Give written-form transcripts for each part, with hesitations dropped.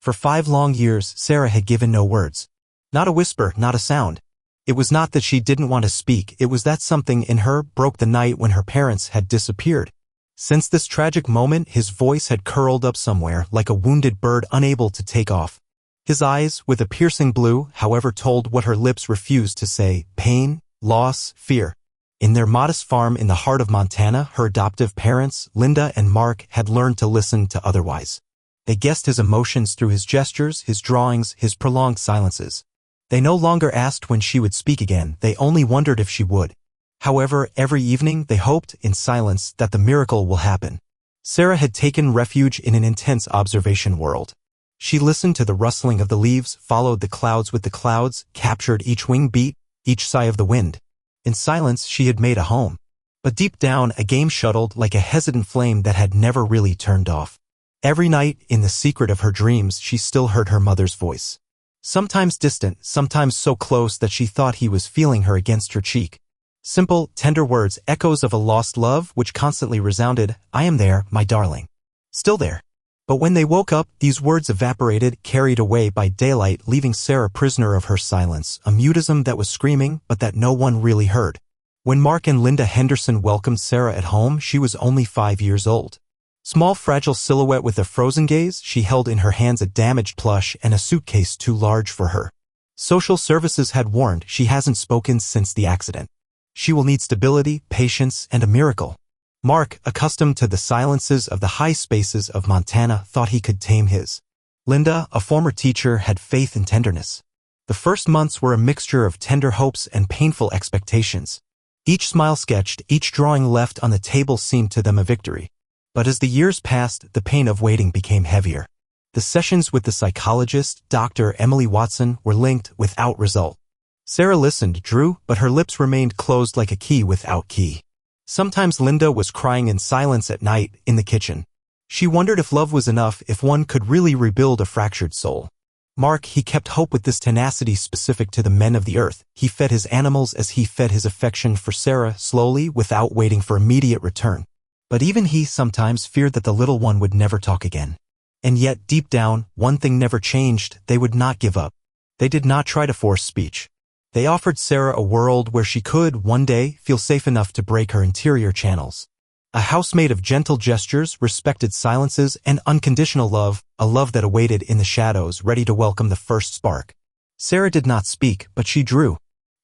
For 5 long years, Sarah had given no words. Not a whisper, not a sound. It was not that she didn't want to speak, it was that something in her broke the night when her parents had disappeared. Since this tragic moment, his voice had curled up somewhere, like a wounded bird unable to take off. His eyes, with a piercing blue, however, told what her lips refused to say: pain, loss, fear. In their modest farm in the heart of Montana, her adoptive parents, Linda and Mark, had learned to listen to otherwise. They guessed his emotions through his gestures, his drawings, his prolonged silences. They no longer asked when she would speak again, they only wondered if she would. However, every evening they hoped, in silence, that the miracle will happen. Sarah had taken refuge in an intense observation world. She listened to the rustling of the leaves, followed the clouds with the clouds, captured each wing beat, each sigh of the wind. In silence she had made a home. But deep down a game shuttled like a hesitant flame that had never really turned off. Every night, in the secret of her dreams, she still heard her mother's voice. Sometimes distant, sometimes so close that she thought he was feeling her against her cheek. Simple, tender words, echoes of a lost love which constantly resounded, "I am there, my darling." Still there. But when they woke up, these words evaporated, carried away by daylight, leaving Sarah prisoner of her silence, a mutism that was screaming, but that no one really heard. When Mark and Linda Henderson welcomed Sarah at home, she was only 5 years old. Small fragile silhouette with a frozen gaze, she held in her hands a damaged plush and a suitcase too large for her. Social services had warned, she hasn't spoken since the accident. She will need stability, patience, and a miracle. Mark, accustomed to the silences of the high spaces of Montana, thought he could tame his. Linda, a former teacher, had faith and tenderness. The first months were a mixture of tender hopes and painful expectations. Each smile sketched, each drawing left on the table seemed to them a victory. But as the years passed, the pain of waiting became heavier. The sessions with the psychologist, Dr. Emily Watson, were linked without result. Sarah listened, drew, but her lips remained closed like a key without key. Sometimes Linda was crying in silence at night, in the kitchen. She wondered if love was enough, if one could really rebuild a fractured soul. Mark, he kept hope with this tenacity specific to the men of the earth. He fed his animals as he fed his affection for Sarah, slowly, without waiting for immediate return. But even he sometimes feared that the little one would never talk again. And yet, deep down, one thing never changed: they would not give up. They did not try to force speech. They offered Sarah a world where she could, one day, feel safe enough to break her interior channels. A house made of gentle gestures, respected silences, and unconditional love, a love that awaited in the shadows, ready to welcome the first spark. Sarah did not speak, but she drew.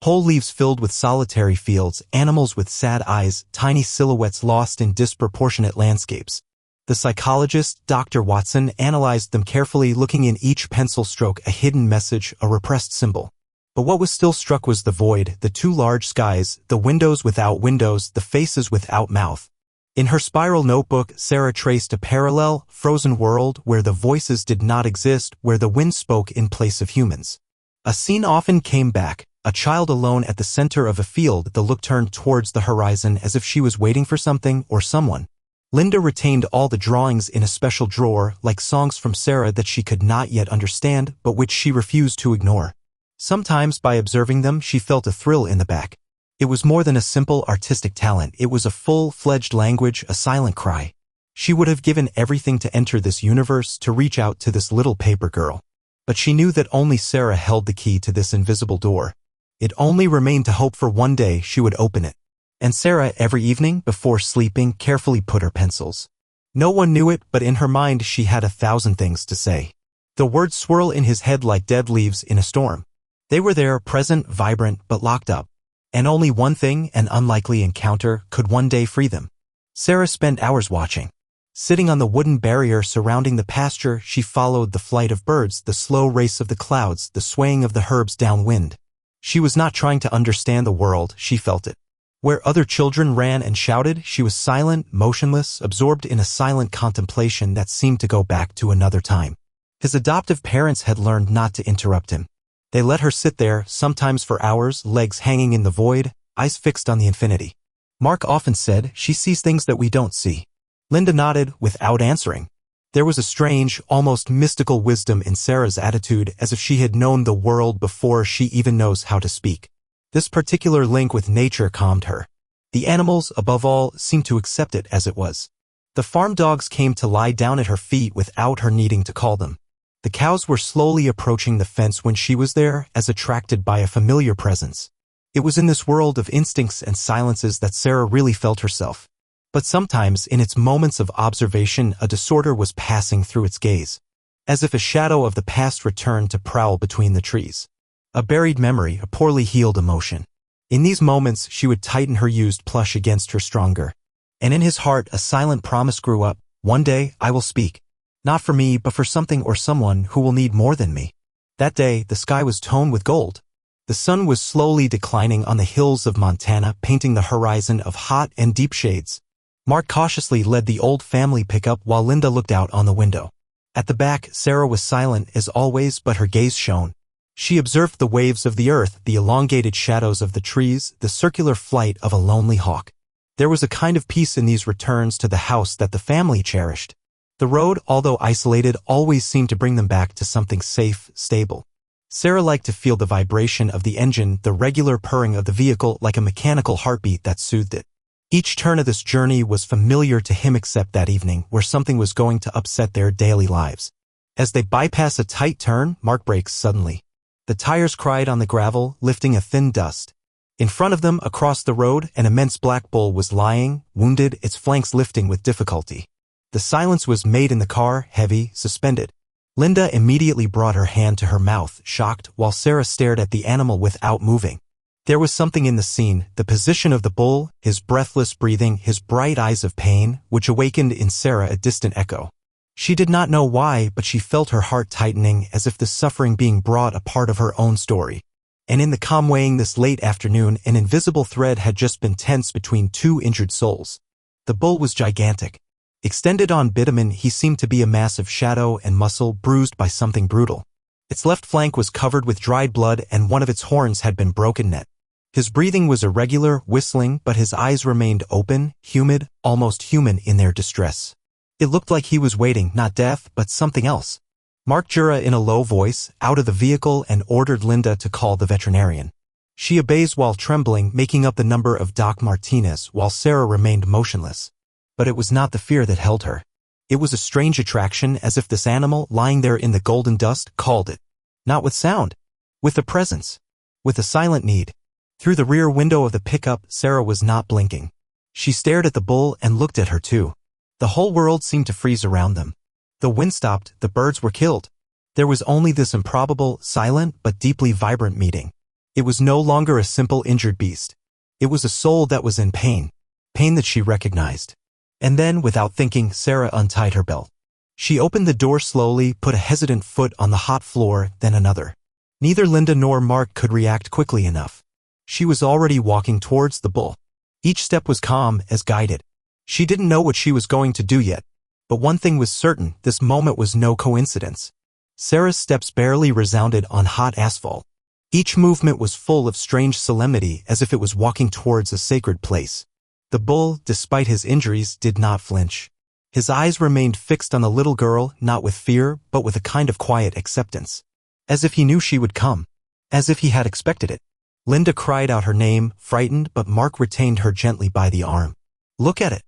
Whole leaves filled with solitary fields, animals with sad eyes, tiny silhouettes lost in disproportionate landscapes. The psychologist, Dr. Watson, analyzed them carefully, looking in each pencil stroke a hidden message, a repressed symbol. But what was still struck was the void, the too large skies, the windows without windows, the faces without mouth. In her spiral notebook, Sarah traced a parallel, frozen world where the voices did not exist, where the wind spoke in place of humans. A scene often came back. A child alone at the center of a field, the look turned towards the horizon as if she was waiting for something or someone. Linda retained all the drawings in a special drawer, like songs from Sarah that she could not yet understand, but which she refused to ignore. Sometimes, by observing them, she felt a thrill in the back. It was more than a simple artistic talent, it was a full-fledged language, a silent cry. She would have given everything to enter this universe, to reach out to this little paper girl. But she knew that only Sarah held the key to this invisible door. It only remained to hope for one day she would open it. And Sarah, every evening, before sleeping, carefully put her pencils. No one knew it, but in her mind she had 1,000 things to say. The words swirl in his head like dead leaves in a storm. They were there, present, vibrant, but locked up. And only one thing, an unlikely encounter, could one day free them. Sarah spent hours watching. Sitting on the wooden barrier surrounding the pasture, she followed the flight of birds, the slow race of the clouds, the swaying of the herbs downwind. She was not trying to understand the world, she felt it. Where other children ran and shouted, she was silent, motionless, absorbed in a silent contemplation that seemed to go back to another time. His adoptive parents had learned not to interrupt him. They let her sit there, sometimes for hours, legs hanging in the void, eyes fixed on the infinity. Mark often said, "She sees things that we don't see." Linda nodded, without answering. There was a strange, almost mystical wisdom in Sarah's attitude, as if she had known the world before she even knows how to speak. This particular link with nature calmed her. The animals, above all, seemed to accept it as it was. The farm dogs came to lie down at her feet without her needing to call them. The cows were slowly approaching the fence when she was there, as attracted by a familiar presence. It was in this world of instincts and silences that Sarah really felt herself. But sometimes, in its moments of observation, a disorder was passing through its gaze, as if a shadow of the past returned to prowl between the trees. A buried memory, a poorly healed emotion. In these moments, she would tighten her used plush against her stronger. And in his heart, a silent promise grew up: one day, I will speak. Not for me, but for something or someone who will need more than me. That day, the sky was toned with gold. The sun was slowly declining on the hills of Montana, painting the horizon of hot and deep shades. Mark cautiously led the old family pickup while Linda looked out on the window. At the back, Sarah was silent as always, but her gaze shone. She observed the waves of the earth, the elongated shadows of the trees, the circular flight of a lonely hawk. There was a kind of peace in these returns to the house that the family cherished. The road, although isolated, always seemed to bring them back to something safe, stable. Sarah liked to feel the vibration of the engine, the regular purring of the vehicle, like a mechanical heartbeat that soothed it. Each turn of this journey was familiar to him except that evening, where something was going to upset their daily lives. As they bypass a tight turn, Mark brakes suddenly. The tires cried on the gravel, lifting a thin dust. In front of them, across the road, an immense black bull was lying, wounded, its flanks lifting with difficulty. The silence was made in the car, heavy, suspended. Linda immediately brought her hand to her mouth, shocked, while Sarah stared at the animal without moving. There was something in the scene, the position of the bull, his breathless breathing, his bright eyes of pain, which awakened in Sarah a distant echo. She did not know why, but she felt her heart tightening, as if the suffering being brought a part of her own story. And in the calm weighing this late afternoon, an invisible thread had just been tense between two injured souls. The bull was gigantic. Extended on bitumen, he seemed to be a mass of shadow and muscle, bruised by something brutal. Its left flank was covered with dried blood, and one of its horns had been broken net. His breathing was irregular, whistling, but his eyes remained open, humid, almost human in their distress. It looked like he was waiting, not death, but something else. Mark Jura in a low voice, out of the vehicle, and ordered Linda to call the veterinarian. She obeys while trembling, making up the number of Doc Martinez, while Sarah remained motionless. But it was not the fear that held her. It was a strange attraction, as if this animal, lying there in the golden dust, called it. Not with sound. With a presence. With a silent need. Through the rear window of the pickup, Sarah was not blinking. She stared at the bull and looked at her too. The whole world seemed to freeze around them. The wind stopped, the birds were killed. There was only this improbable, silent, but deeply vibrant meeting. It was no longer a simple injured beast. It was a soul that was in pain. Pain that she recognized. And then, without thinking, Sarah untied her belt. She opened the door slowly, put a hesitant foot on the hot floor, then another. Neither Linda nor Mark could react quickly enough. She was already walking towards the bull. Each step was calm, as guided. She didn't know what she was going to do yet. But one thing was certain, this moment was no coincidence. Sarah's steps barely resounded on hot asphalt. Each movement was full of strange solemnity, as if it was walking towards a sacred place. The bull, despite his injuries, did not flinch. His eyes remained fixed on the little girl, not with fear, but with a kind of quiet acceptance. As if he knew she would come. As if he had expected it. Linda cried out her name, frightened, but Mark retained her gently by the arm. Look at it.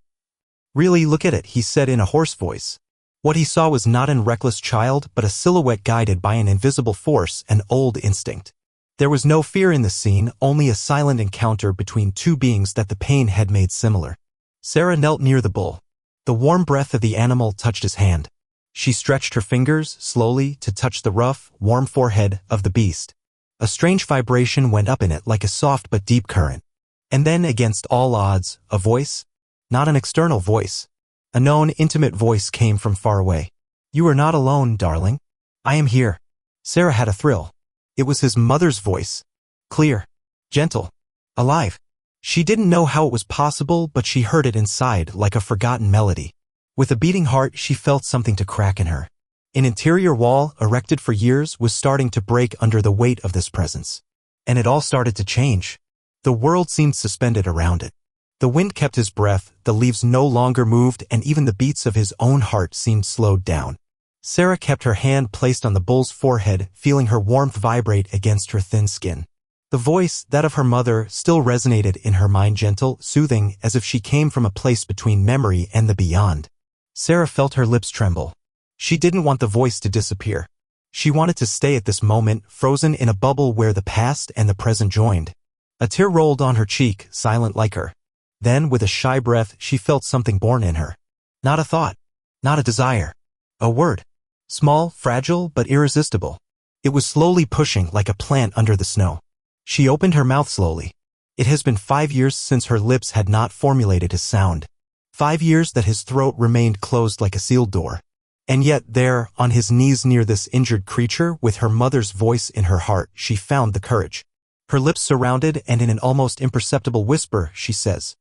Really, look at it, he said in a hoarse voice. What he saw was not a reckless child, but a silhouette guided by an invisible force, an old instinct. There was no fear in the scene, only a silent encounter between two beings that the pain had made similar. Sarah knelt near the bull. The warm breath of the animal touched his hand. She stretched her fingers, slowly, to touch the rough, warm forehead of the beast. A strange vibration went up in it like a soft but deep current. And then, against all odds, a voice? Not an external voice. A known, intimate voice came from far away. You are not alone, darling. I am here. Sarah had a thrill. It was his mother's voice. Clear. Gentle. Alive. She didn't know how it was possible, but she heard it inside, like a forgotten melody. With a beating heart, she felt something to crack in her. An interior wall, erected for years, was starting to break under the weight of this presence. And it all started to change. The world seemed suspended around it. The wind kept his breath, the leaves no longer moved, and even the beats of his own heart seemed slowed down. Sarah kept her hand placed on the bull's forehead, feeling her warmth vibrate against her thin skin. The voice, that of her mother, still resonated in her mind, gentle, soothing, as if she came from a place between memory and the beyond. Sarah felt her lips tremble. She didn't want the voice to disappear. She wanted to stay at this moment, frozen in a bubble where the past and the present joined. A tear rolled on her cheek, silent like her. Then, with a shy breath, she felt something born in her. Not a thought. Not a desire. A word. Small, fragile, but irresistible. It was slowly pushing like a plant under the snow. She opened her mouth slowly. It has been 5 years since her lips had not formulated a sound. 5 years that his throat remained closed like a sealed door. And yet there, on his knees near this injured creature, with her mother's voice in her heart, she found the courage. Her lips surrounded, and in an almost imperceptible whisper, she says,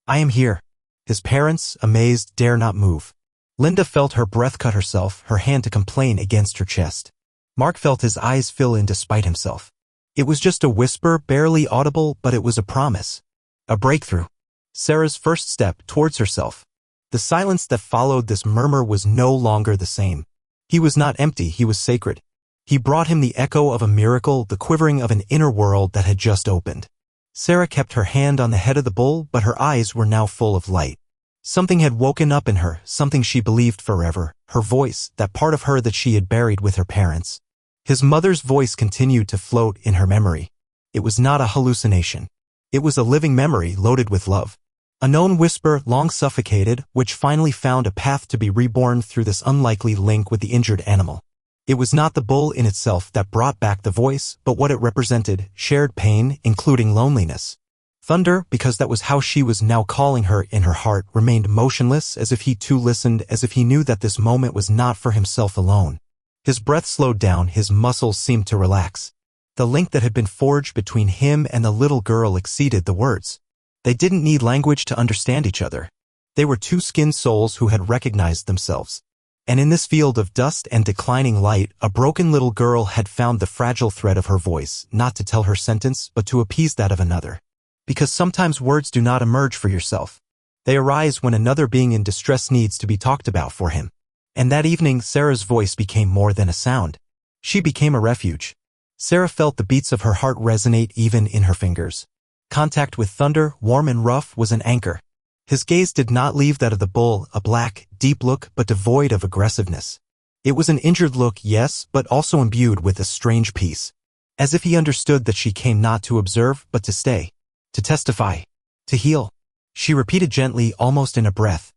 "I am here." His parents, amazed, dare not move. Linda felt her breath cut herself, her hand to complain against her chest. Mark felt his eyes fill in despite himself. It was just a whisper, barely audible, but it was a promise. A breakthrough. Sarah's first step towards herself. The silence that followed this murmur was no longer the same. He was not empty, he was sacred. He brought him the echo of a miracle, the quivering of an inner world that had just opened. Sarah kept her hand on the head of the bull, but her eyes were now full of light. Something had woken up in her, something she believed forever, her voice, that part of her that she had buried with her parents. His mother's voice continued to float in her memory. It was not a hallucination. It was a living memory loaded with love. A known whisper, long suffocated, which finally found a path to be reborn through this unlikely link with the injured animal. It was not the bull in itself that brought back the voice, but what it represented, shared pain, including loneliness. Thunder, because that was how she was now calling her in her heart, remained motionless, as if he too listened, as if he knew that this moment was not for himself alone. His breath slowed down, his muscles seemed to relax. The link that had been forged between him and the little girl exceeded the words. They didn't need language to understand each other. They were two skinned souls who had recognized themselves. And in this field of dust and declining light, a broken little girl had found the fragile thread of her voice, not to tell her sentence, but to appease that of another. Because sometimes words do not emerge for yourself. They arise when another being in distress needs to be talked about for him. And that evening, Sarah's voice became more than a sound. She became a refuge. Sarah felt the beats of her heart resonate even in her fingers. Contact with Thunder, warm and rough, was an anchor. His gaze did not leave that of the bull, a black, deep look, but devoid of aggressiveness. It was an injured look, yes, but also imbued with a strange peace. As if he understood that she came not to observe, but to stay. To testify. To heal. She repeated gently, almost in a breath.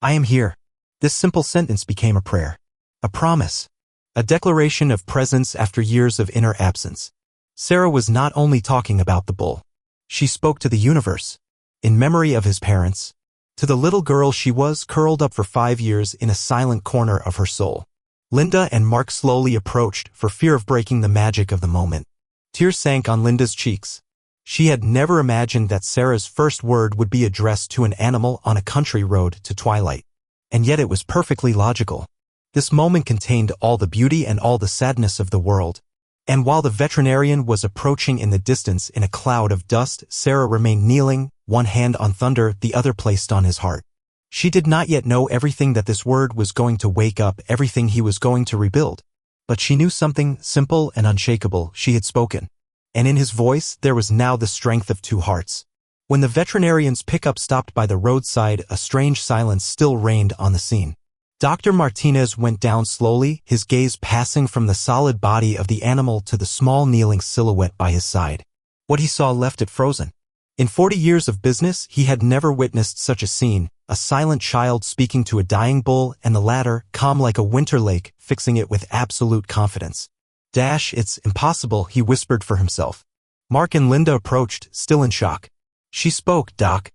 "I am here." This simple sentence became a prayer. A promise. A declaration of presence after years of inner absence. Sarah was not only talking about the bull. She spoke to the universe. In memory of his parents. To the little girl she was curled up for 5 years in a silent corner of her soul. Linda and Mark slowly approached, for fear of breaking the magic of the moment. Tears sank on Linda's cheeks. She had never imagined that Sarah's first word would be addressed to an animal on a country road to twilight. And yet it was perfectly logical. This moment contained all the beauty and all the sadness of the world. And while the veterinarian was approaching in the distance in a cloud of dust, Sarah remained kneeling, one hand on Thunder, the other placed on his heart. She did not yet know everything that this word was going to wake up, everything he was going to rebuild. But she knew something simple and unshakable she had spoken. And in his voice, there was now the strength of two hearts. When the veterinarian's pickup stopped by the roadside, a strange silence still reigned on the scene. Dr. Martinez went down slowly, his gaze passing from the solid body of the animal to the small kneeling silhouette by his side. What he saw left it frozen. In 40 years of business, he had never witnessed such a scene, a silent child speaking to a dying bull, and the latter, calm like a winter lake, fixing it with absolute confidence. "It's impossible," he whispered for himself. Mark and Linda approached, still in shock. "She spoke, Doc."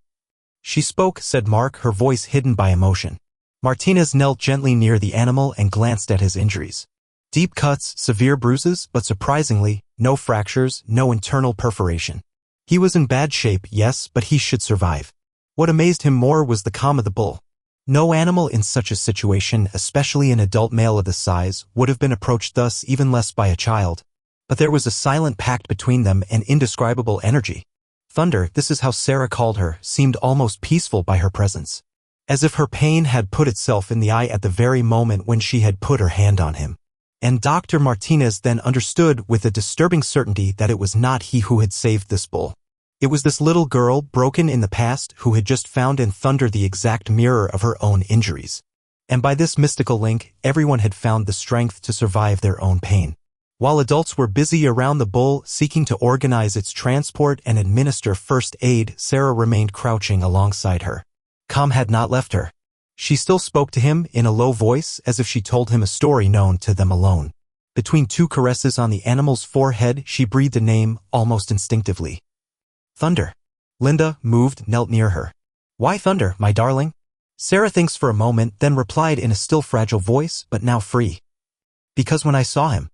"She spoke," said Mark, her voice hidden by emotion. Martinez knelt gently near the animal and glanced at his injuries. Deep cuts, severe bruises, but surprisingly, no fractures, no internal perforation. He was in bad shape, yes, but he should survive. What amazed him more was the calm of the bull. No animal in such a situation, especially an adult male of this size, would have been approached thus, even less by a child. But there was a silent pact between them, an indescribable energy. Thunder, this is how Sarah called her, seemed almost peaceful by her presence. As if her pain had put itself in the eye at the very moment when she had put her hand on him. And Dr. Martinez then understood with a disturbing certainty that it was not he who had saved this bull. It was this little girl, broken in the past, who had just found in Thunder the exact mirror of her own injuries. And by this mystical link, everyone had found the strength to survive their own pain. While adults were busy around the bull seeking to organize its transport and administer first aid, Sarah remained crouching alongside her. Calm had not left her. She still spoke to him in a low voice as if she told him a story known to them alone. Between two caresses on the animal's forehead, she breathed a name almost instinctively. Thunder. Linda, moved, knelt near her. Why Thunder, my darling? Sarah thinks for a moment, then replied in a still fragile voice, but now free. Because when I saw him,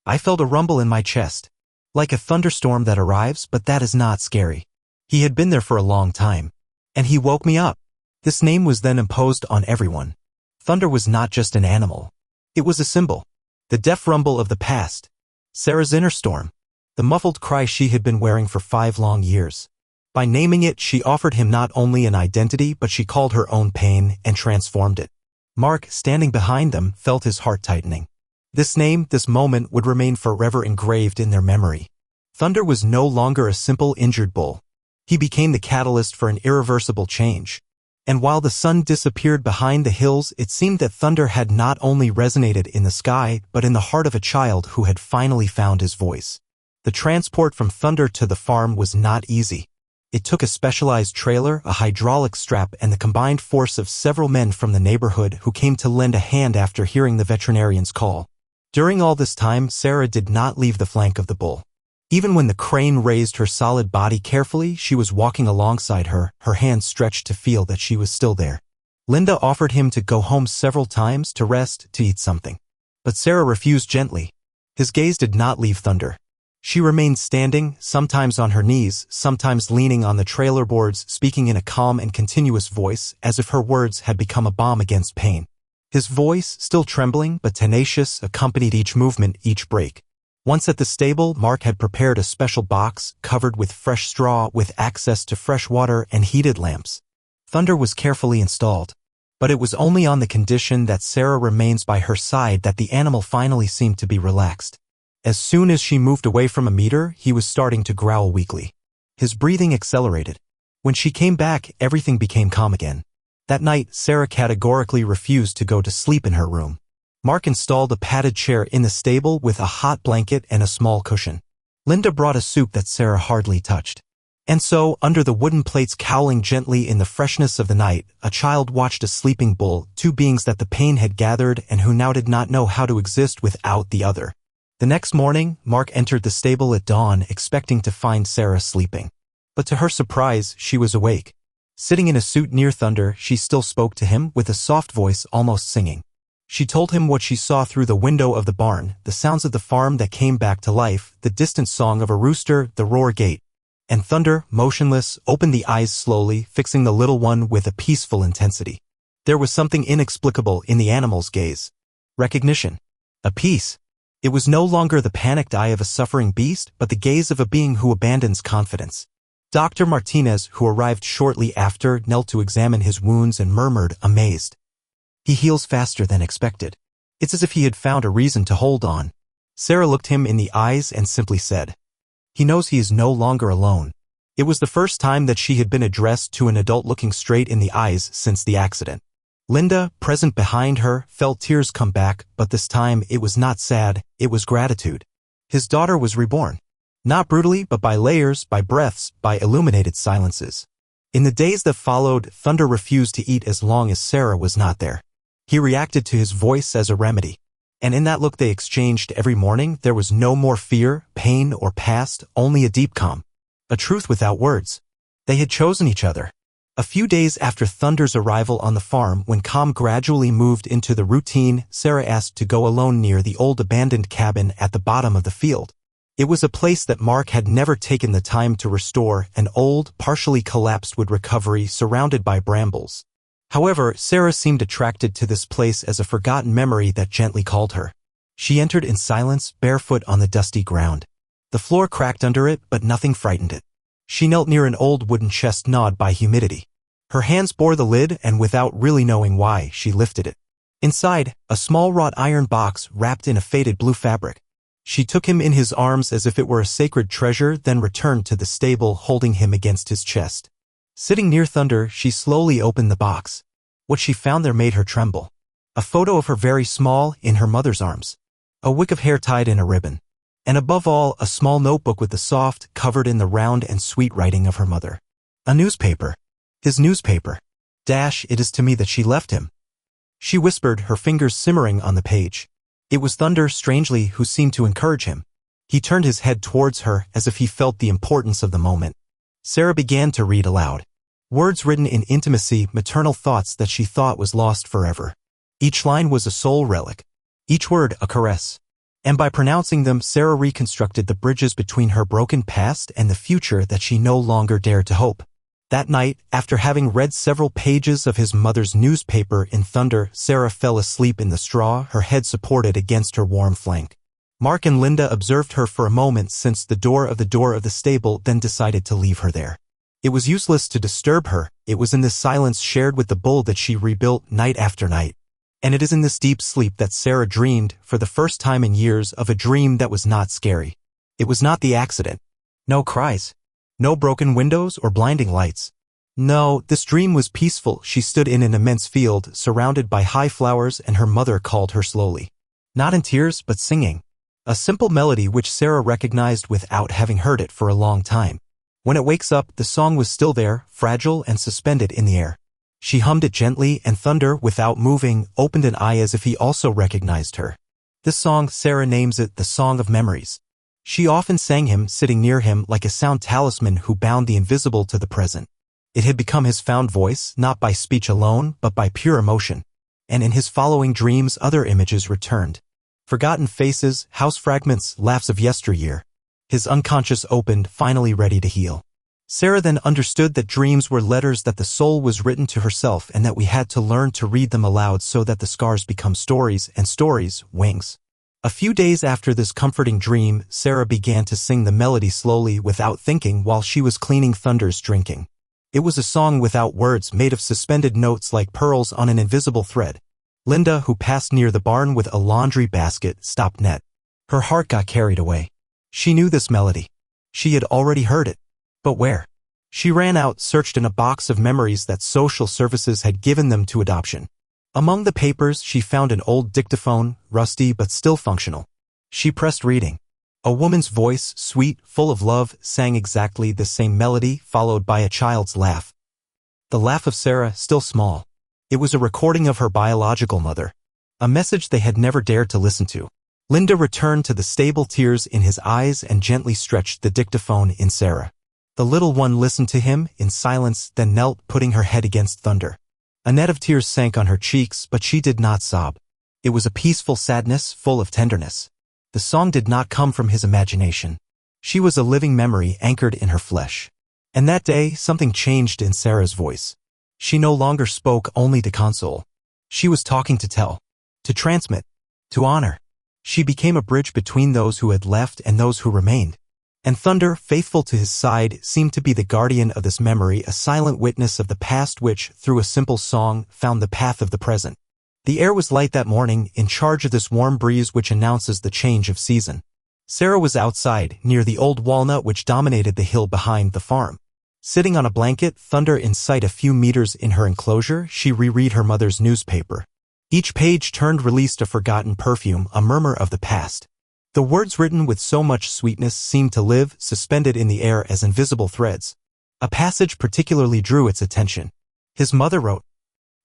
I felt a rumble in my chest. Like a thunderstorm that arrives, but that is not scary. He had been there for a long time. And he woke me up. This name was then imposed on everyone. Thunder was not just an animal. It was a symbol. The deaf rumble of the past. Sarah's inner storm. The muffled cry she had been wearing for 5 long years. By naming it, she offered him not only an identity, but she called her own pain and transformed it. Mark, standing behind them, felt his heart tightening. This name, this moment, would remain forever engraved in their memory. Thunder was no longer a simple injured bull. He became the catalyst for an irreversible change. And while the sun disappeared behind the hills, it seemed that thunder had not only resonated in the sky, but in the heart of a child who had finally found his voice. The transport from Thunder to the farm was not easy. It took a specialized trailer, a hydraulic strap, and the combined force of several men from the neighborhood who came to lend a hand after hearing the veterinarian's call. During all this time, Sarah did not leave the flank of the bull. Even when the crane raised her solid body carefully, she was walking alongside her, her hands stretched to feel that she was still there. Linda offered him to go home several times, to rest, to eat something. But Sarah refused gently. His gaze did not leave Thunder. She remained standing, sometimes on her knees, sometimes leaning on the trailer boards, speaking in a calm and continuous voice, as if her words had become a balm against pain. His voice, still trembling but tenacious, accompanied each movement, each break. Once at the stable, Mark had prepared a special box, covered with fresh straw, with access to fresh water and heated lamps. Thunder was carefully installed. But it was only on the condition that Sarah remains by her side that the animal finally seemed to be relaxed. As soon as she moved away from a meter, he was starting to growl weakly. His breathing accelerated. When she came back, everything became calm again. That night, Sarah categorically refused to go to sleep in her room. Mark installed a padded chair in the stable with a hot blanket and a small cushion. Linda brought a soup that Sarah hardly touched. And so, under the wooden plates cowling gently in the freshness of the night, a child watched a sleeping bull, 2 beings that the pain had gathered and who now did not know how to exist without the other. The next morning, Mark entered the stable at dawn, expecting to find Sarah sleeping. But to her surprise, she was awake. Sitting in a suit near Thunder, she still spoke to him with a soft voice, almost singing. She told him what she saw through the window of the barn, the sounds of the farm that came back to life, the distant song of a rooster, the roar gate. And Thunder, motionless, opened the eyes slowly, fixing the little one with a peaceful intensity. There was something inexplicable in the animal's gaze. Recognition. A peace. It was no longer the panicked eye of a suffering beast, but the gaze of a being who abandons confidence. Dr. Martinez, who arrived shortly after, knelt to examine his wounds and murmured, amazed. He heals faster than expected. It's as if he had found a reason to hold on. Sarah looked him in the eyes and simply said, he knows he is no longer alone. It was the first time that she had been addressed to an adult looking straight in the eyes since the accident. Linda, present behind her, felt tears come back, but this time it was not sad, it was gratitude. His daughter was reborn. Not brutally, but by layers, by breaths, by illuminated silences. In the days that followed, Thunder refused to eat as long as Sarah was not there. He reacted to his voice as a remedy. And in that look they exchanged every morning, there was no more fear, pain, or past, only a deep calm. A truth without words. They had chosen each other. A few days after Thunder's arrival on the farm, when calm gradually moved into the routine, Sarah asked to go alone near the old abandoned cabin at the bottom of the field. It was a place that Mark had never taken the time to restore, an old, partially collapsed wood recovery surrounded by brambles. However, Sarah seemed attracted to this place as a forgotten memory that gently called her. She entered in silence, barefoot on the dusty ground. The floor cracked under it, but nothing frightened it. She knelt near an old wooden chest gnawed by humidity. Her hands bore the lid, and without really knowing why, she lifted it. Inside, a small wrought iron box wrapped in a faded blue fabric. She took him in his arms as if it were a sacred treasure, then returned to the stable, holding him against his chest. Sitting near Thunder, she slowly opened the box. What she found there made her tremble. A photo of her very small, in her mother's arms. A wick of hair tied in a ribbon. And above all, a small notebook with the soft, covered in the round and sweet writing of her mother. A newspaper. His newspaper. It is to me that she left him. She whispered, her fingers simmering on the page. It was Thunder, strangely, who seemed to encourage him. He turned his head towards her as if he felt the importance of the moment. Sarah began to read aloud. Words written in intimacy, maternal thoughts that she thought was lost forever. Each line was a soul relic. Each word a caress. And by pronouncing them, Sarah reconstructed the bridges between her broken past and the future that she no longer dared to hope. That night, after having read several pages of his mother's newspaper in Thunder, Sarah fell asleep in the straw, her head supported against her warm flank. Mark and Linda observed her for a moment since the door of the stable, then decided to leave her there. It was useless to disturb her. It was in this silence shared with the bull that she rebuilt night after night. And it is in this deep sleep that Sarah dreamed, for the first time in years, of a dream that was not scary. It was not the accident. No cries. No broken windows or blinding lights. No, this dream was peaceful. She stood in an immense field, surrounded by high flowers, and her mother called her slowly. Not in tears, but singing. A simple melody which Sarah recognized without having heard it for a long time. When it wakes up, the song was still there, fragile and suspended in the air. She hummed it gently, and Thunder, without moving, opened an eye as if he also recognized her. This song, Sarah names it the Song of Memories. She often sang him, sitting near him like a sound talisman who bound the invisible to the present. It had become his found voice, not by speech alone, but by pure emotion. And in his following dreams other images returned. Forgotten faces, house fragments, laughs of yesteryear. His unconscious opened, finally ready to heal. Sarah then understood that dreams were letters that the soul was written to herself, and that we had to learn to read them aloud so that the scars become stories, and stories, wings. A few days after this comforting dream, Sarah began to sing the melody slowly, without thinking, while she was cleaning Thunder's drinking. It was a song without words, made of suspended notes like pearls on an invisible thread. Linda, who passed near the barn with a laundry basket, stopped net. Her heart got carried away. She knew this melody. She had already heard it. But where? She ran out, searched in a box of memories that social services had given them to adoption. Among the papers, she found an old dictaphone, rusty but still functional. She pressed reading. A woman's voice, sweet, full of love, sang exactly the same melody, followed by a child's laugh. The laugh of Sarah, still small. It was a recording of her biological mother. A message they had never dared to listen to. Linda returned to the stable, tears in his eyes, and gently stretched the dictaphone in Sarah. The little one listened to him in silence, then knelt, putting her head against Thunder. A net of tears sank on her cheeks, but she did not sob. It was a peaceful sadness, full of tenderness. The song did not come from his imagination. She was a living memory anchored in her flesh. And that day, something changed in Sarah's voice. She no longer spoke only to console. She was talking to tell, to transmit, to honor. She became a bridge between those who had left and those who remained. And Thunder, faithful to his side, seemed to be the guardian of this memory, a silent witness of the past which, through a simple song, found the path of the present. The air was light that morning, in charge of this warm breeze which announces the change of season. Sarah was outside, near the old walnut which dominated the hill behind the farm. Sitting on a blanket, Thunder in sight a few meters in her enclosure, she reread her mother's newspaper. Each page turned released a forgotten perfume, a murmur of the past. The words written with so much sweetness seemed to live, suspended in the air as invisible threads. A passage particularly drew its attention. His mother wrote,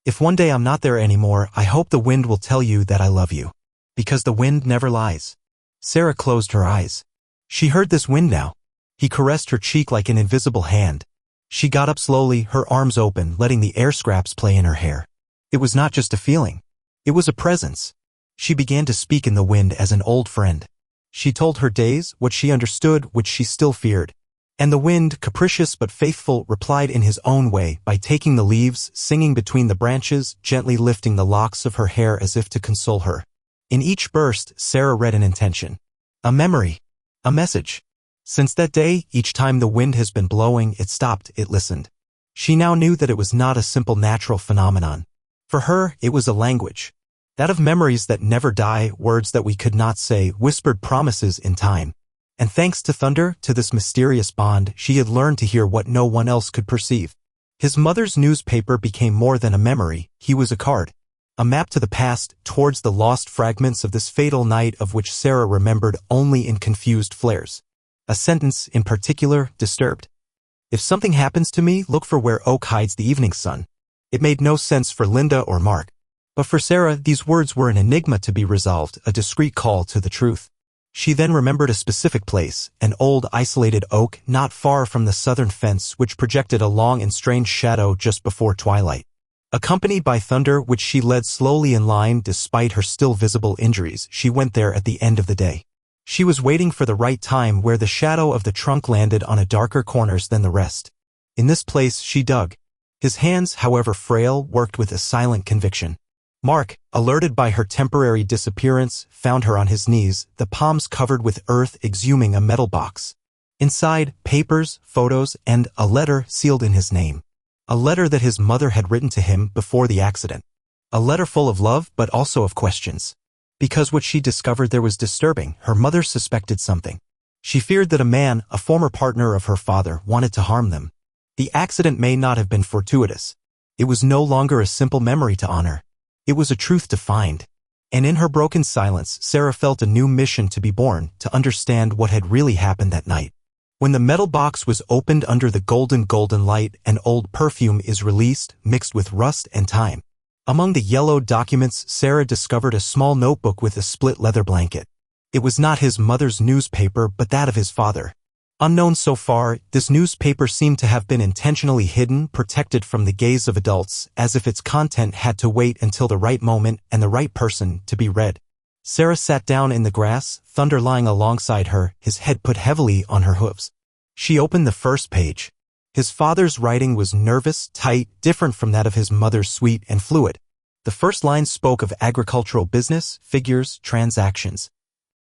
"If one day I'm not there anymore, I hope the wind will tell you that I love you. Because the wind never lies." Sarah closed her eyes. She heard this wind now. He caressed her cheek like an invisible hand. She got up slowly, her arms open, letting the air scraps play in her hair. It was not just a feeling. It was a presence. She began to speak in the wind as an old friend. She told her days, what she understood, which she still feared. And the wind, capricious but faithful, replied in his own way, by taking the leaves, singing between the branches, gently lifting the locks of her hair as if to console her. In each burst, Sarah read an intention. A memory. A message. Since that day, each time the wind has been blowing, it stopped, it listened. She now knew that it was not a simple natural phenomenon. For her, it was a language. That of memories that never die, words that we could not say, whispered promises in time. And thanks to Thunder, to this mysterious bond, she had learned to hear what no one else could perceive. His mother's newspaper became more than a memory, he was a card. A map to the past, towards the lost fragments of this fatal night of which Sarah remembered only in confused flares. A sentence, in particular, disturbed. If something happens to me, look for where oak hides the evening sun. It made no sense for Linda or Mark. But for Sarah, these words were an enigma to be resolved, a discreet call to the truth. She then remembered a specific place, an old isolated oak not far from the southern fence which projected a long and strange shadow just before twilight. Accompanied by thunder which she led slowly in line despite her still visible injuries, she went there at the end of the day. She was waiting for the right time where the shadow of the trunk landed on a darker corners than the rest. In this place she dug. His hands, however frail, worked with a silent conviction. Mark, alerted by her temporary disappearance, found her on his knees, the palms covered with earth exhuming a metal box. Inside, papers, photos, and a letter sealed in his name. A letter that his mother had written to him before the accident. A letter full of love but also of questions. Because what she discovered there was disturbing, her mother suspected something. She feared that a man, a former partner of her father, wanted to harm them. The accident may not have been fortuitous. It was no longer a simple memory to honor. It was a truth to find. And in her broken silence, Sarah felt a new mission to be born, to understand what had really happened that night. When the metal box was opened under the golden light, an old perfume is released, mixed with rust and time. Among the yellowed documents, Sarah discovered a small notebook with a split leather blanket. It was not his mother's newspaper but that of his father. Unknown so far, this newspaper seemed to have been intentionally hidden, protected from the gaze of adults, as if its content had to wait until the right moment and the right person to be read. Sarah sat down in the grass, Thunder lying alongside her, his head put heavily on her hooves. She opened the first page. His father's writing was nervous, tight, different from that of his mother's sweet and fluid. The first line spoke of agricultural business, figures, transactions.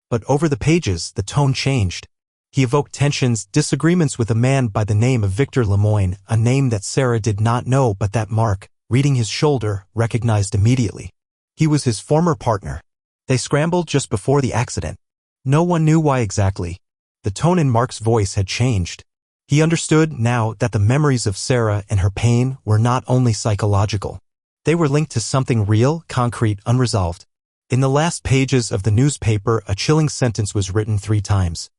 But over the pages, the tone changed. He evoked tensions, disagreements with a man by the name of Victor Lemoyne, a name that Sarah did not know but that Mark, reading his shoulder, recognized immediately. He was his former partner. They scrambled just before the accident. No one knew why exactly. The tone in Mark's voice had changed. He understood now that the memories of Sarah and her pain were not only psychological. They were linked to something real, concrete, unresolved. In the last pages of the newspaper, a chilling sentence was written 3 times.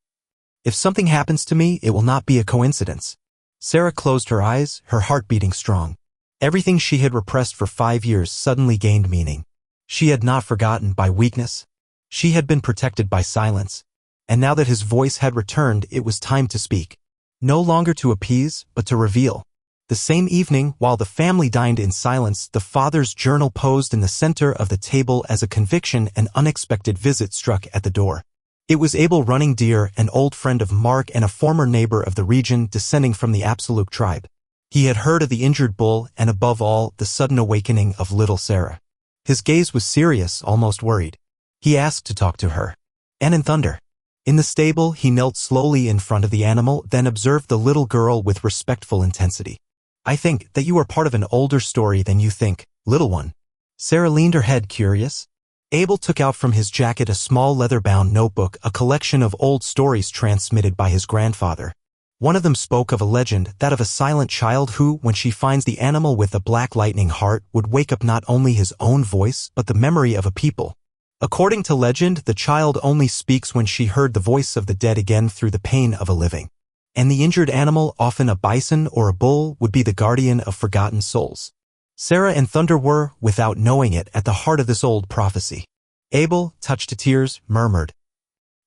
If something happens to me, it will not be a coincidence. Sarah closed her eyes, her heart beating strong. Everything she had repressed for 5 years suddenly gained meaning. She had not forgotten by weakness. She had been protected by silence. And now that his voice had returned, it was time to speak. No longer to appease, but to reveal. The same evening, while the family dined in silence, the father's journal posed in the center of the table as a conviction. An unexpected visit struck at the door. It was Abel Running Deer, an old friend of Mark and a former neighbor of the region, descending from the Absolute tribe. He had heard of the injured bull and, above all, the sudden awakening of little Sarah. His gaze was serious, almost worried. He asked to talk to her. And in Thunder. In the stable, he knelt slowly in front of the animal, then observed the little girl with respectful intensity. I think that you are part of an older story than you think, little one. Sarah leaned her head, curious. Abel took out from his jacket a small leather-bound notebook, a collection of old stories transmitted by his grandfather. One of them spoke of a legend, that of a silent child who, when she finds the animal with the black lightning heart, would wake up not only his own voice, but the memory of a people. According to legend, the child only speaks when she heard the voice of the dead again through the pain of a living. And the injured animal, often a bison or a bull, would be the guardian of forgotten souls. Sarah and Thunder were, without knowing it, at the heart of this old prophecy. Abel, touched to tears, murmured,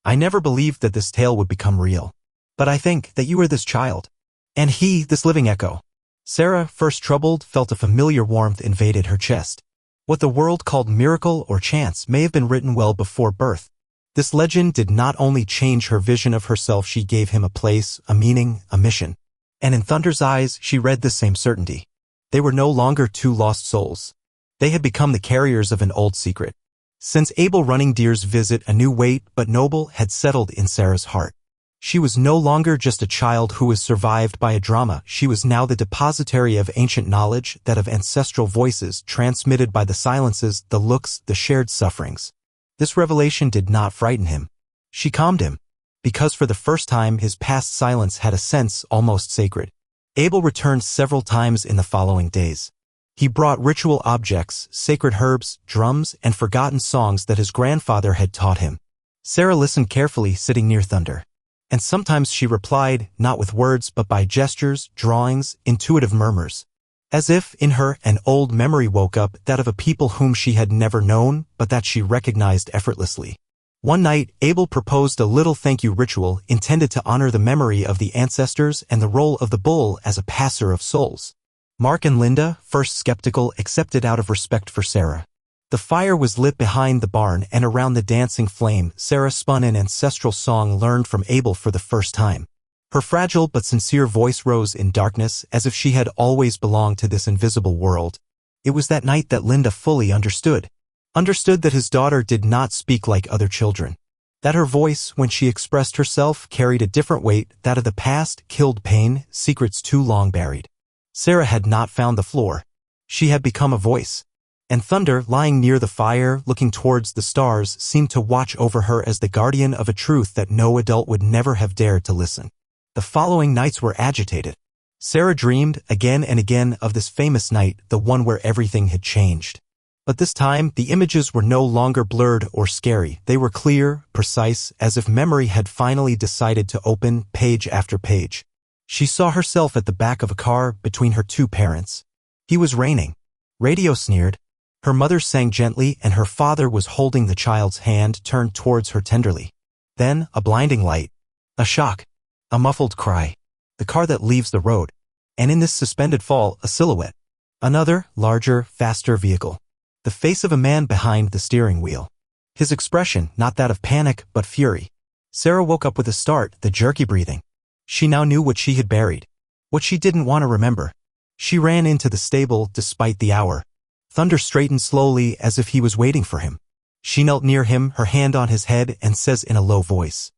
I never believed that this tale would become real. But I think that you are this child. And he, this living echo. Sarah, first troubled, felt a familiar warmth invaded her chest. What the world called miracle or chance may have been written well before birth. This legend did not only change her vision of herself, she gave him a place, a meaning, a mission. And in Thunder's eyes, she read the same certainty. They were no longer 2 lost souls. They had become the carriers of an old secret. Since Abel Running Deer's visit, a new weight, but noble, had settled in Sarah's heart. She was no longer just a child who was survived by a drama. She was now the depository of ancient knowledge, that of ancestral voices transmitted by the silences, the looks, the shared sufferings. This revelation did not frighten him. She calmed him. Because for the first time his past silence had a sense almost sacred. Abel returned several times in the following days. He brought ritual objects, sacred herbs, drums, and forgotten songs that his grandfather had taught him. Sarah listened carefully, sitting near Thunder. And sometimes she replied, not with words but by gestures, drawings, intuitive murmurs. As if, in her, an old memory woke up, that of a people whom she had never known, but that she recognized effortlessly. One night, Abel proposed a little thank-you ritual intended to honor the memory of the ancestors and the role of the bull as a passer of souls. Mark and Linda, first skeptical, accepted out of respect for Sarah. The fire was lit behind the barn, and around the dancing flame, Sarah spun an ancestral song learned from Abel for the first time. Her fragile but sincere voice rose in darkness, as if she had always belonged to this invisible world. It was that night that Linda fully understood. Understood that his daughter did not speak like other children. That her voice, when she expressed herself, carried a different weight, that of the past, killed pain, secrets too long buried. Sarah had not found the floor. She had become a voice. And Thunder, lying near the fire, looking towards the stars, seemed to watch over her as the guardian of a truth that no adult would never have dared to listen. The following nights were agitated. Sarah dreamed, again and again, of this famous night, the one where everything had changed. But this time, the images were no longer blurred or scary. They were clear, precise, as if memory had finally decided to open page after page. She saw herself at the back of a car between her two parents. He was raining. Radio sneered. Her mother sang gently, and her father was holding the child's hand turned towards her tenderly. Then, a blinding light. A shock. A muffled cry. The car that leaves the road. And in this suspended fall, a silhouette. Another, larger, faster vehicle. The face of a man behind the steering wheel. His expression, not that of panic, but fury. Sarah woke up with a start, the jerky breathing. She now knew what she had buried. What she didn't want to remember. She ran into the stable, despite the hour. Thunder straightened slowly, as if he was waiting for him. She knelt near him, her hand on his head, and says in a low voice,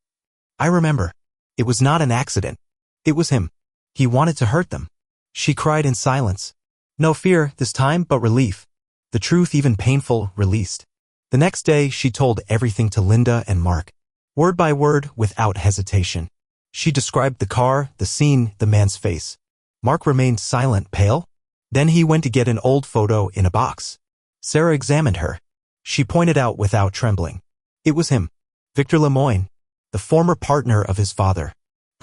"I remember. It was not an accident. It was him. He wanted to hurt them." She cried in silence. No fear, this time, but relief. The truth, even painful, released. The next day, she told everything to Linda and Mark. Word by word, without hesitation. She described the car, the scene, the man's face. Mark remained silent, pale. Then he went to get an old photo in a box. Sarah examined her. She pointed out without trembling. It was him. Victor Lemoyne. The former partner of his father.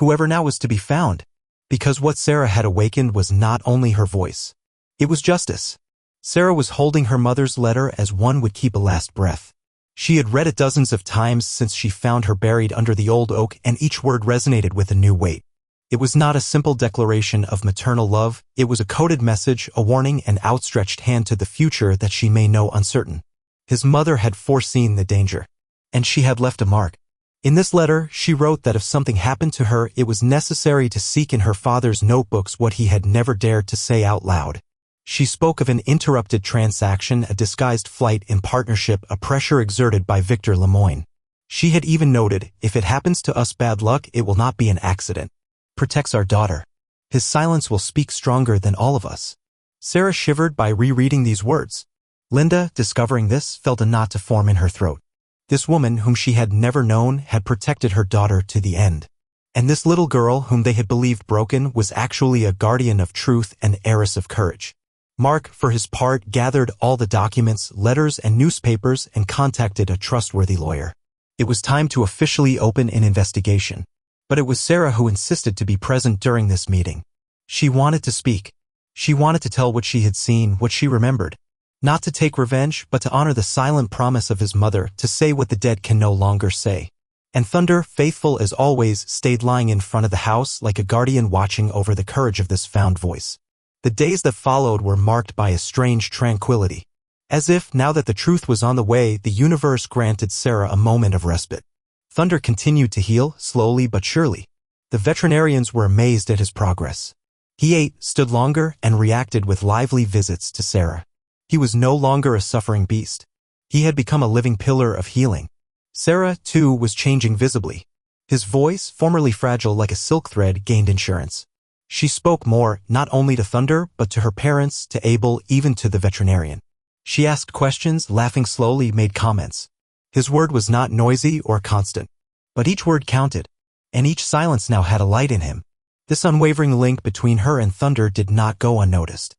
Whoever now was to be found. Because what Sarah had awakened was not only her voice. It was justice. Sarah was holding her mother's letter as one would keep a last breath. She had read it dozens of times since she found her buried under the old oak, and each word resonated with a new weight. It was not a simple declaration of maternal love, it was a coded message, a warning, an outstretched hand to the future that she may know uncertain. His mother had foreseen the danger. And she had left a mark. In this letter, she wrote that if something happened to her, it was necessary to seek in her father's notebooks what he had never dared to say out loud. She spoke of an interrupted transaction, a disguised flight in partnership, a pressure exerted by Victor Lemoyne. She had even noted, if it happens to us, bad luck, it will not be an accident. Protects our daughter. His silence will speak stronger than all of us. Sarah shivered by rereading these words. Linda, discovering this, felt a knot to form in her throat. This woman, whom she had never known, had protected her daughter to the end. And this little girl, whom they had believed broken, was actually a guardian of truth and heiress of courage. Mark, for his part, gathered all the documents, letters, and newspapers and contacted a trustworthy lawyer. It was time to officially open an investigation. But it was Sarah who insisted to be present during this meeting. She wanted to speak. She wanted to tell what she had seen, what she remembered. Not to take revenge, but to honor the silent promise of his mother, to say what the dead can no longer say. And Thunder, faithful as always, stayed lying in front of the house like a guardian watching over the courage of this found voice. The days that followed were marked by a strange tranquility. As if, now that the truth was on the way, the universe granted Sarah a moment of respite. Thunder continued to heal, slowly but surely. The veterinarians were amazed at his progress. He ate, stood longer, and reacted with lively visits to Sarah. He was no longer a suffering beast. He had become a living pillar of healing. Sarah, too, was changing visibly. His voice, formerly fragile like a silk thread, gained insurance. She spoke more, not only to Thunder, but to her parents, to Abel, even to the veterinarian. She asked questions, laughing slowly, made comments. His word was not noisy or constant. But each word counted. And each silence now had a light in him. This unwavering link between her and Thunder did not go unnoticed.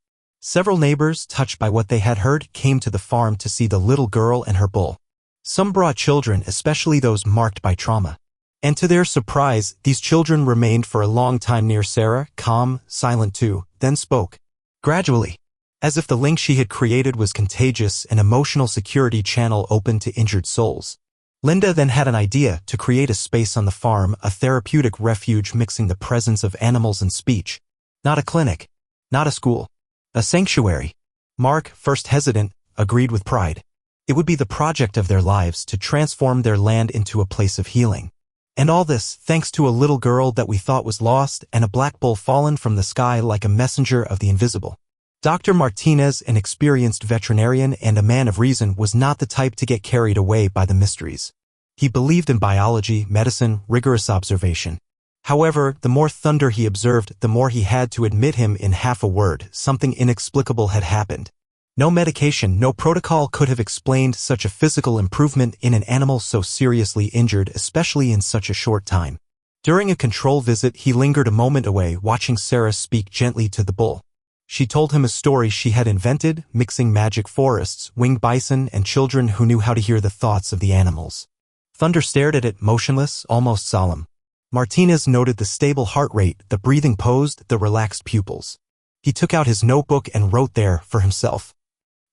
Several neighbors, touched by what they had heard, came to the farm to see the little girl and her bull. Some brought children, especially those marked by trauma. And to their surprise, these children remained for a long time near Sarah, calm, silent too, then spoke. Gradually. As if the link she had created was contagious, an emotional security channel opened to injured souls. Linda then had an idea to create a space on the farm, a therapeutic refuge mixing the presence of animals and speech. Not a clinic. Not a school. A sanctuary. Mark, first hesitant, agreed with pride. It would be the project of their lives to transform their land into a place of healing. And all this, thanks to a little girl that we thought was lost and a black bull fallen from the sky like a messenger of the invisible. Dr. Martinez, an experienced veterinarian and a man of reason, was not the type to get carried away by the mysteries. He believed in biology, medicine, rigorous observation. However, the more thunder he observed, the more he had to admit him in half a word, something inexplicable had happened. No medication, no protocol could have explained such a physical improvement in an animal so seriously injured, especially in such a short time. During a control visit, he lingered a moment away, watching Sarah speak gently to the bull. She told him a story she had invented, mixing magic forests, winged bison, and children who knew how to hear the thoughts of the animals. Thunder stared at it, motionless, almost solemn. Martinez noted the stable heart rate, the breathing posed, the relaxed pupils. He took out his notebook and wrote there, for himself.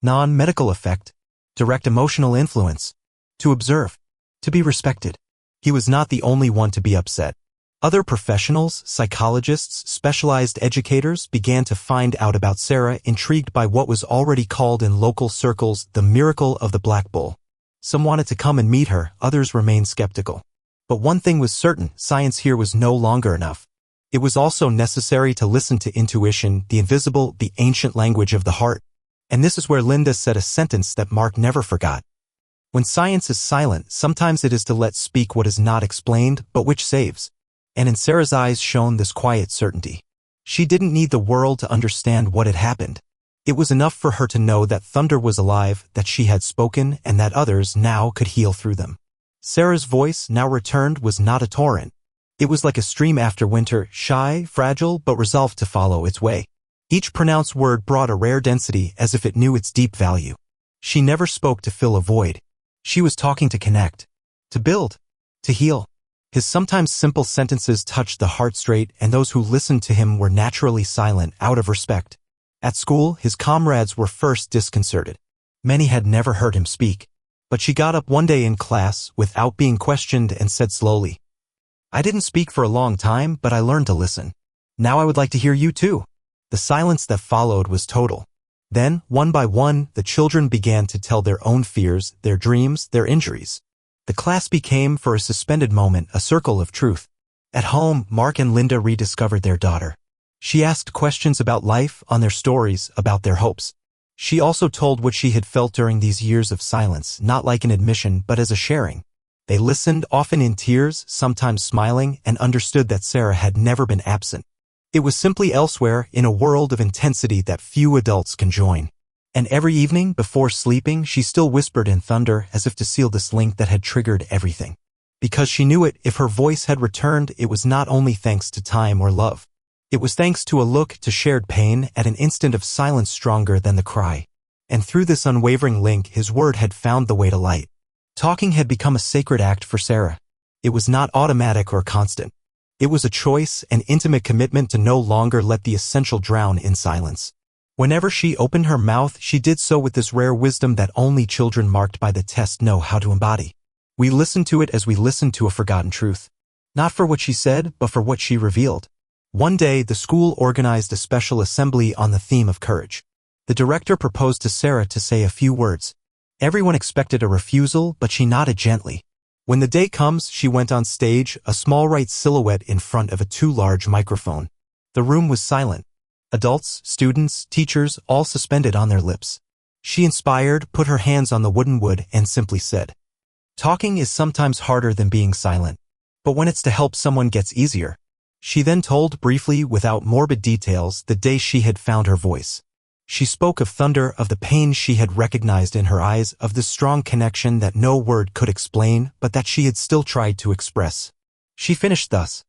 Non-medical effect. Direct emotional influence. To observe. To be respected. He was not the only one to be upset. Other professionals, psychologists, specialized educators began to find out about Sarah, intrigued by what was already called in local circles the miracle of the black bull. Some wanted to come and meet her, others remained skeptical. But one thing was certain, science here was no longer enough. It was also necessary to listen to intuition, the invisible, the ancient language of the heart. And this is where Linda said a sentence that Mark never forgot. When science is silent, sometimes it is to let speak what is not explained, but which saves. And in Sarah's eyes shone this quiet certainty. She didn't need the world to understand what had happened. It was enough for her to know that thunder was alive, that she had spoken, and that others now could heal through them. Sarah's voice, now returned, was not a torrent. It was like a stream after winter, shy, fragile, but resolved to follow its way. Each pronounced word brought a rare density, as if it knew its deep value. She never spoke to fill a void. She was talking to connect, to build, to heal. His sometimes simple sentences touched the heart straight, and those who listened to him were naturally silent, out of respect. At school, his comrades were first disconcerted. Many had never heard him speak. But she got up one day in class, without being questioned, and said slowly, "I didn't speak for a long time, but I learned to listen. Now I would like to hear you too." The silence that followed was total. Then, one by one, the children began to tell their own fears, their dreams, their injuries. The class became, for a suspended moment, a circle of truth. At home, Mark and Linda rediscovered their daughter. She asked questions about life, on their stories, about their hopes. She also told what she had felt during these years of silence, not like an admission, but as a sharing. They listened, often in tears, sometimes smiling, and understood that Sarah had never been absent. It was simply elsewhere, in a world of intensity that few adults can join. And every evening, before sleeping, she still whispered in thunder, as if to seal this link that had triggered everything. Because she knew it, if her voice had returned, it was not only thanks to time or love. It was thanks to a look, to shared pain, at an instant of silence stronger than the cry. And through this unwavering link, his word had found the way to light. Talking had become a sacred act for Sarah. It was not automatic or constant. It was a choice, an intimate commitment to no longer let the essential drown in silence. Whenever she opened her mouth, she did so with this rare wisdom that only children marked by the test know how to embody. We listened to it as we listened to a forgotten truth. Not for what she said, but for what she revealed. One day, the school organized a special assembly on the theme of courage. The director proposed to Sarah to say a few words. Everyone expected a refusal, but she nodded gently. When the day comes, she went on stage, a small white silhouette in front of a too large microphone. The room was silent. Adults, students, teachers, all suspended on their lips. She inspired, put her hands on the wooden wood, and simply said, "Talking is sometimes harder than being silent. But when it's to help someone gets easier." She then told briefly, without morbid details, the day she had found her voice. She spoke of thunder, of the pain she had recognized in her eyes, of the strong connection that no word could explain, but that she had still tried to express. She finished thus,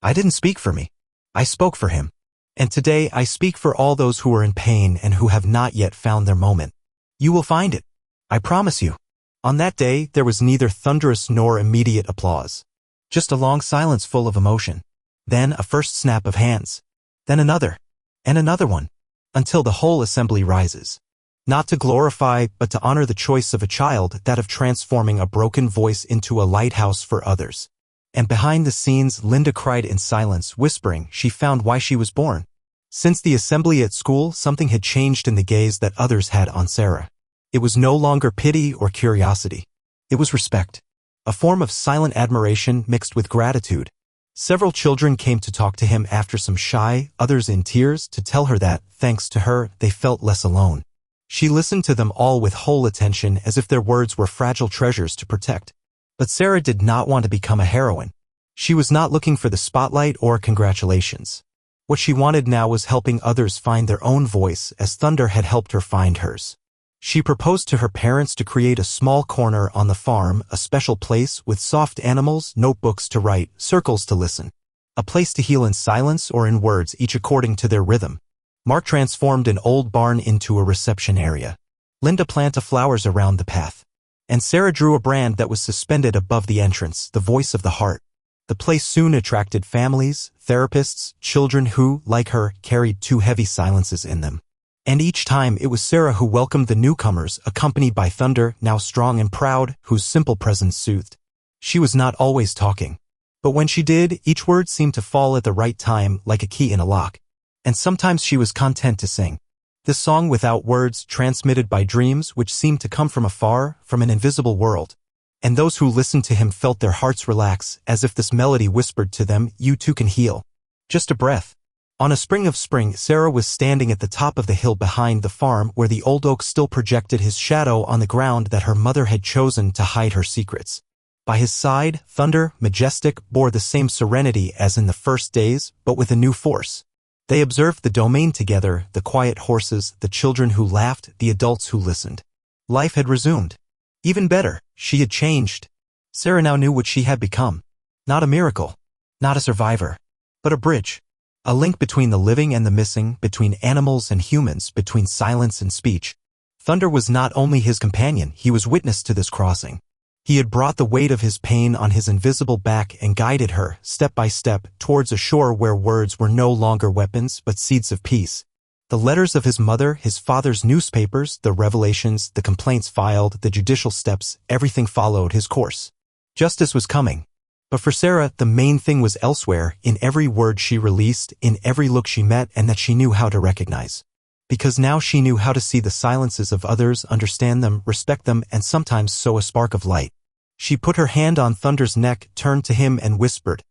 "I didn't speak for me. I spoke for him." And today I speak for all those who are in pain and who have not yet found their moment. You will find it. I promise you. On that day, there was neither thunderous nor immediate applause. Just a long silence full of emotion. Then a first snap of hands. Then another. And another one. Until the whole assembly rises. Not to glorify, but to honor the choice of a child, that of transforming a broken voice into a lighthouse for others. And behind the scenes, Linda cried in silence, whispering she found why she was born. Since the assembly at school, something had changed in the gaze that others had on Sarah. It was no longer pity or curiosity. It was respect. A form of silent admiration mixed with gratitude. Several children came to talk to him after, some shy, others in tears, to tell her that, thanks to her, they felt less alone. She listened to them all with whole attention, as if their words were fragile treasures to protect. But Sarah did not want to become a heroine. She was not looking for the spotlight or congratulations. What she wanted now was helping others find their own voice, as Thunder had helped her find hers. She proposed to her parents to create a small corner on the farm, a special place with soft animals, notebooks to write, circles to listen. A place to heal in silence or in words, each according to their rhythm. Mark transformed an old barn into a reception area. Linda planted flowers around the path. And Sarah drew a brand that was suspended above the entrance, the voice of the heart. The place soon attracted families, therapists, children who, like her, carried two heavy silences in them. And each time it was Sarah who welcomed the newcomers, accompanied by Thunder, now strong and proud, whose simple presence soothed. She was not always talking. But when she did, each word seemed to fall at the right time, like a key in a lock. And sometimes she was content to sing. This song without words, transmitted by dreams which seemed to come from afar, from an invisible world. And those who listened to him felt their hearts relax, as if this melody whispered to them, you too can heal. Just a breath. On a spring of spring, Sarah was standing at the top of the hill behind the farm, where the old oak still projected his shadow on the ground that her mother had chosen to hide her secrets. By his side, Thunder, majestic, bore the same serenity as in the first days, but with a new force. They observed the domain together, the quiet horses, the children who laughed, the adults who listened. Life had resumed. Even better, she had changed. Sarah now knew what she had become. Not a miracle. Not a survivor. But a bridge. A link between the living and the missing, between animals and humans, between silence and speech. Thunder was not only his companion, he was witness to this crossing. He had brought the weight of his pain on his invisible back and guided her, step by step, towards a shore where words were no longer weapons but seeds of peace. The letters of his mother, his father's newspapers, the revelations, the complaints filed, the judicial steps, everything followed his course. Justice was coming. But for Sarah, the main thing was elsewhere, in every word she released, in every look she met, and that she knew how to recognize. Because now she knew how to see the silences of others, understand them, respect them, and sometimes sow a spark of light. She put her hand on Thunder's neck, turned to him and whispered,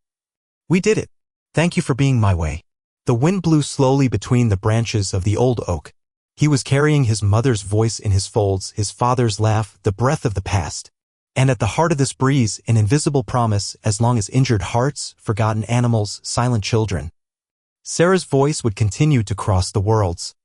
"We did it. Thank you for being my way." The wind blew slowly between the branches of the old oak. He was carrying his mother's voice in his folds, his father's laugh, the breath of the past. And at the heart of this breeze, an invisible promise, as long as injured hearts, forgotten animals, silent children. Sarah's voice would continue to cross the worlds.